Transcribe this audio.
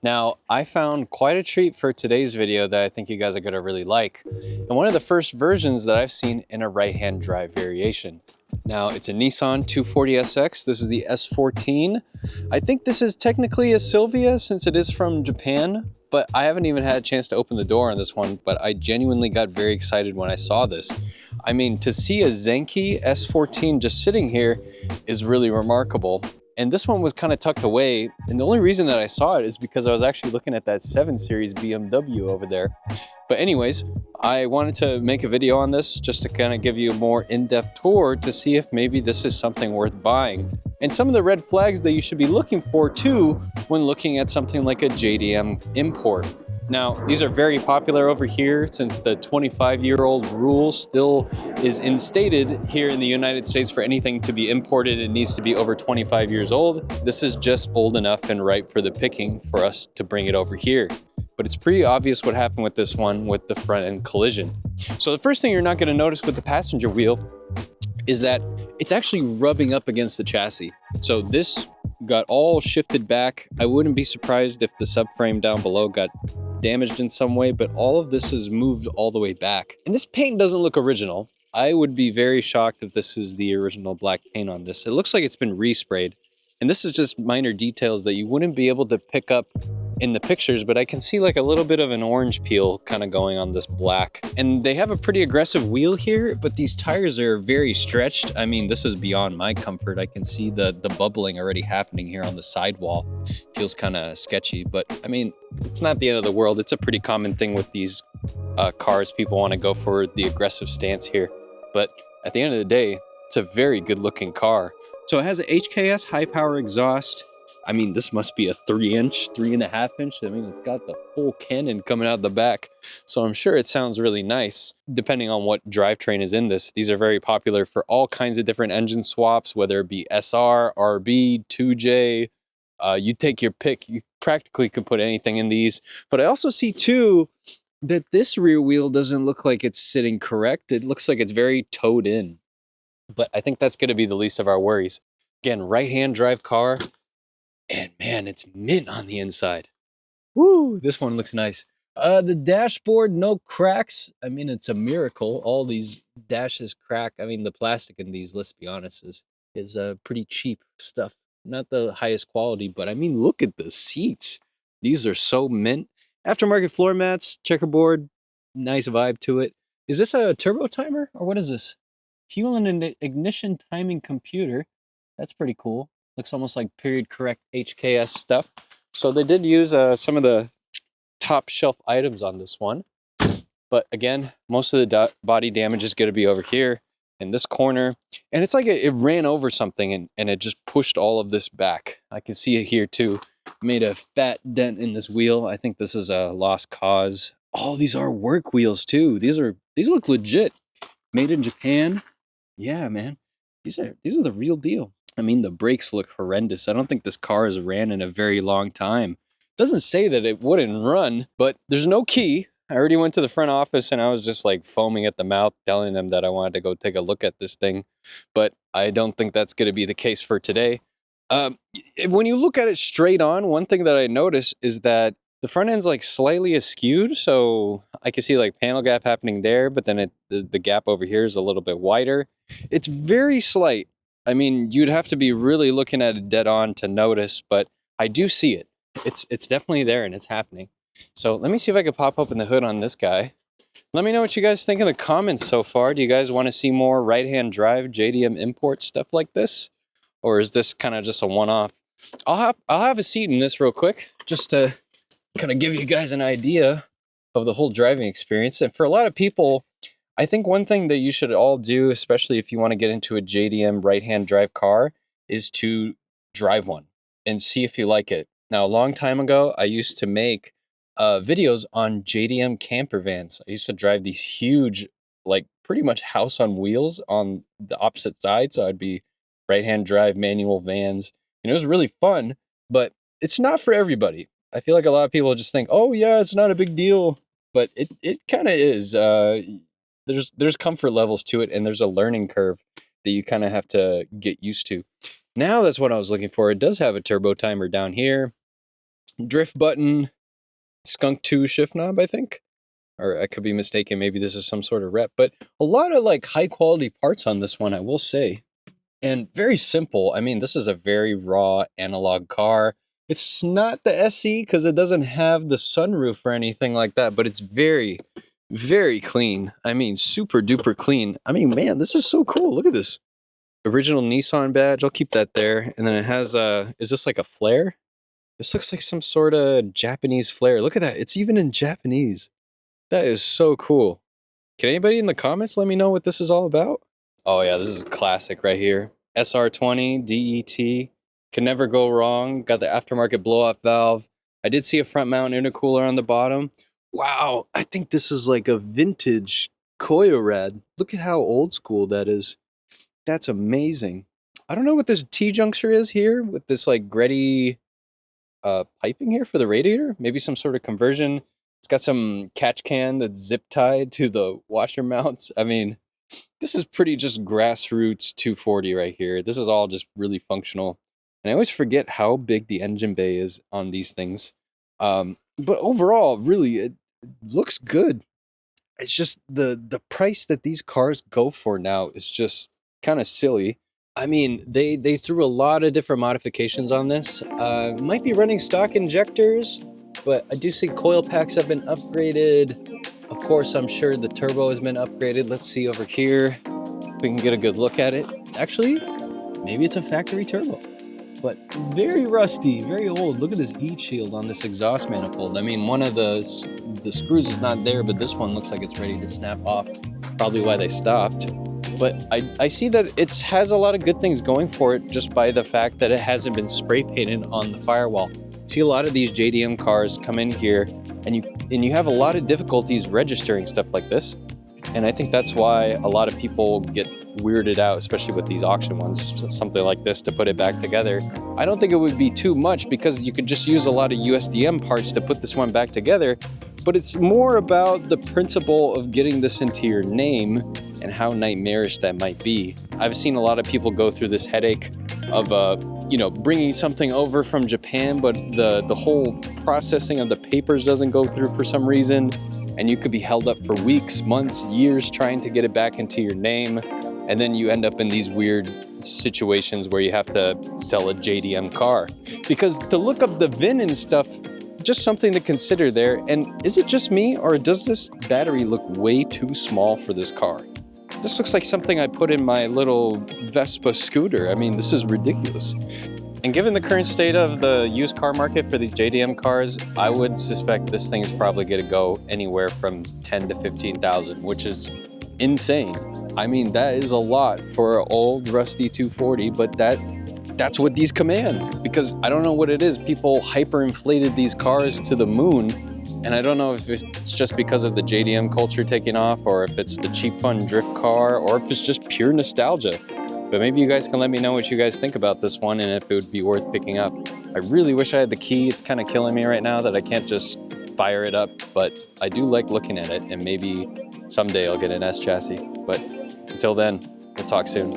Now, I found quite a treat for today's video that I think you guys are gonna really like, and one of the first versions that I've seen in a right-hand drive variation. Now, it's a Nissan 240sx. This is the S14. I think this is technically a Silvia since it is from Japan, but I haven't even had a chance to open the door on this one, but I genuinely got very excited when I saw this. I mean, to see a Zenki S14 just sitting here is really remarkable. And this one was kind of tucked away. And the only reason that I saw it is because I was actually looking at that 7 Series BMW over there. But anyways, I wanted to make a video on this just to kind of give you a more in-depth tour to see if maybe this is something worth buying. And some of the red flags that you should be looking for too when looking at something like a JDM import. Now, these are very popular over here since the 25-year-old rule still is instated here in the United States. For anything to be imported, it needs to be over 25 years old. This is just old enough and ripe for the picking for us to bring it over here. But it's pretty obvious what happened with this one with the front end collision. So the first thing you're not going to notice with the passenger wheel is that it's actually rubbing up against the chassis. So this got all shifted back. I wouldn't be surprised if the subframe down below got damaged in some way, but all of this is moved all the way back. And this paint doesn't look original. I would be very shocked if this is the original black paint on this. It looks like it's been resprayed. And this is just minor details that you wouldn't be able to pick up in the pictures, but I can see like a little bit of an orange peel kind of going on this black. And they have a pretty aggressive wheel here, but these tires are very stretched. I mean, this is beyond my comfort. I can see the bubbling already happening here on the sidewall. Feels kind of sketchy, but I mean, it's not the end of the world. It's a pretty common thing with these cars. People want to go for the aggressive stance here. But at the end of the day, it's a very good looking car. So it has a HKS high power exhaust. I mean, this must be a 3-inch, 3.5 inch. I mean, it's got the full cannon coming out the back. So I'm sure it sounds really nice, depending on what drivetrain is in this. These are very popular for all kinds of different engine swaps, whether it be SR, RB, 2J. You take your pick. You practically could put anything in these. But I also see too that this rear wheel doesn't look like it's sitting correct. It looks like it's very towed in. But I think that's going to be the least of our worries. Again, right-hand drive car. And man, it's mint on the inside. Woo, this one looks nice. The dashboard, no cracks. I mean, it's a miracle. All these dashes crack. I mean, the plastic in these, let's be honest, is pretty cheap stuff. Not the highest quality, but I mean, look at the seats. These are so mint. Aftermarket floor mats, checkerboard, nice vibe to it. Is this a turbo timer or what is this? Fuel and ignition timing computer. That's pretty cool. Looks almost like period correct HKS stuff. So they did use some of the top shelf items on this one. But again, most of the body damage is going to be over here in this corner. And it's like it ran over something and it just pushed all of this back. I can see it here too. Made a fat dent in this wheel. I think this is a lost cause. Oh, these are work wheels too. These look legit. Made in Japan. Yeah, man. These are the real deal. I mean, the brakes look horrendous. I don't think this car has ran in a very long time. Doesn't say that it wouldn't run, but there's no key. I already went to the front office and I was just like foaming at the mouth, telling them that I wanted to go take a look at this thing. But I don't think that's going to be the case for today. When you look at it straight on, one thing that I noticed is that the front end's like slightly askewed. So I can see like panel gap happening there, but then the gap over here is a little bit wider. It's very slight. I mean, you'd have to be really looking at it dead on to notice, but I do see it. It's definitely there and it's happening. So let me see if I can pop open the hood on this guy. Let me know what you guys think in the comments so far. Do you guys want to see more right-hand drive JDM import stuff like this? Or is this kind of just a one-off? I'll have a seat in this real quick just to kind of give you guys an idea of the whole driving experience. And for a lot of people, I think one thing that you should all do, especially if you want to get into a JDM right-hand drive car, is to drive one and see if you like it. Now, a long time ago, I used to make videos on JDM camper vans. I used to drive these huge, like pretty much house on wheels on the opposite side. So I'd be right-hand drive manual vans. And it was really fun, but it's not for everybody. I feel like a lot of people just think, oh yeah, it's not a big deal, but it kind of is. There's comfort levels to it, and there's a learning curve that you kind of have to get used to. Now that's what I was looking for. It does have a turbo timer down here. drift button, skunk 2 shift knob, I think. Or I could be mistaken, maybe this is some sort of rep, but a lot of like high quality parts on this one, I will say. And very simple. I mean, this is a very raw analog car. It's not the SE because it doesn't have the sunroof or anything like that, but it's very, very clean. I mean, super duper clean. I mean, man, this is so cool. Look at this. Original Nissan badge. I'll keep that there. And then it has is this like a flare? This looks like some sort of Japanese flare. Look at that. It's even in Japanese. That is so cool. Can anybody in the comments let me know what this is all about? Oh yeah, this is classic right here. SR20 DET. Can never go wrong. Got the aftermarket blow-off valve. I did see a front mount intercooler on the bottom. Wow, I think this is like a vintage Koyorad. Look at how old school that is. That's amazing. I don't know what this T-juncture is here with this like Gretty piping here for the radiator. Maybe some sort of conversion. It's got some catch can that's zip tied to the washer mounts. I mean, this is pretty just grassroots 240 right here. This is all just really functional. And I always forget how big the engine bay is on these things. But overall, really, it looks good. It's just the price that these cars go for now is just kind of silly. I mean, they threw a lot of different modifications on this. Might be running stock injectors, but I do see coil packs have been upgraded. Of course, I'm sure the turbo has been upgraded. Let's see over here. We can get a good look at it. Actually, maybe it's a factory turbo, but very rusty, very old. Look at this heat shield on this exhaust manifold. I mean, one of the screws is not there, but this one looks like it's ready to snap off. Probably why they stopped. But I see that it has a lot of good things going for it just by the fact that it hasn't been spray painted on the firewall. See a lot of these JDM cars come in here and you have a lot of difficulties registering stuff like this. And I think that's why a lot of people get weirded out, especially with these auction ones, something like this to put it back together. I don't think it would be too much because you could just use a lot of USDM parts to put this one back together. But it's more about the principle of getting this into your name and how nightmarish that might be. I've seen a lot of people go through this headache of bringing something over from Japan, but the whole processing of the papers doesn't go through for some reason, and you could be held up for weeks, months, years trying to get it back into your name, and then you end up in these weird situations where you have to sell a JDM car. Because to look up the VIN and stuff, just something to consider there. And is it just me, or does this battery look way too small for this car? This looks like something I put in my little Vespa scooter. I mean, this is ridiculous. And given the current state of the used car market for these JDM cars, I would suspect this thing is probably going to go anywhere from 10 to 15,000, which is insane. I mean, that is a lot for an old rusty 240, but that's what these command, because I don't know what it is. People hyperinflated these cars to the moon, and I don't know if it's just because of the JDM culture taking off, or if it's the cheap fun drift car, or if it's just pure nostalgia. But maybe you guys can let me know what you guys think about this one and if it would be worth picking up. I really wish I had the key. It's kind of killing me right now that I can't just fire it up, but I do like looking at it, and maybe someday I'll get an S chassis. But until then, we'll talk soon.